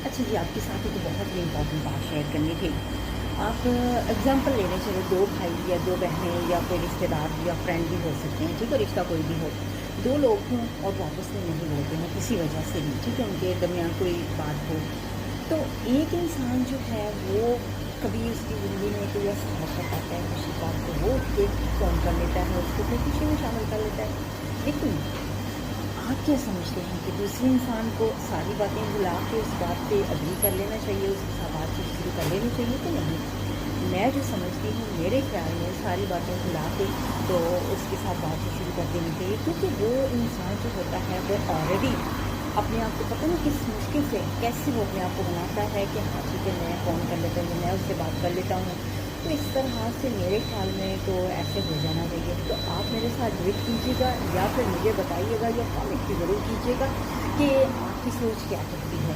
اچھا جی، آپ کے ساتھ ایک بہت ہی امپورٹنٹ بات شیئر کرنی تھی۔ آپ ایگزامپل لینے چلو 2 بھائی یا 2 بہنیں یا کوئی رشتہ دار یا فرینڈ بھی ہو سکتے ہیں، ٹھیک ہے، رشتہ کوئی بھی ہو۔ 2 لوگ ہوں اور وہ آپس میں نہیں ملتے ہیں کسی وجہ سے بھی، ٹھیک ہے، ان کے درمیان کوئی بات ہو۔ تو ایک انسان جو ہے وہ کبھی اس کی زندگی میں کوئی ایسا موقع پاتا ہے خوشی کا، تو وہ اٹھ کے فون کر لیتا ہے، اس کو اپنی خوشی میں شامل کر لیتا ہے۔ لیکن آپ کیا سمجھتے ہیں کہ دوسرے انسان کو ساری باتیں بھلا کے اس بات پہ اگری کر لینا چاہیے، اس کے ساتھ بات چیت شروع کر لینی چاہیے کہ نہیں؟ میں جو سمجھتی ہوں میرے خیال میں ساری باتیں بھلا کے تو اس کے ساتھ بات چیت شروع کر دینی چاہیے، کیونکہ وہ انسان جو ہوتا ہے وہ آلریڈی اپنے آپ کو پتہ نہیں کس مشکل سے کیسے وہ اپنے آپ کو بناتا ہے کہ ہاں ٹھیک ہے میں فون کر لیتا ہوں، میں اس سے بات کر لیتا ہوں۔ تو اس طرح سے میرے خیال میں تو ایسے ہو جانا چاہیے۔ تو آپ میرے ساتھ ڈویٹ کیجیے گا یا پھر مجھے بتائیے گا یا کامنٹ بھی ضرور کیجیے گا کہ آپ کی سوچ کیا کہتی ہے۔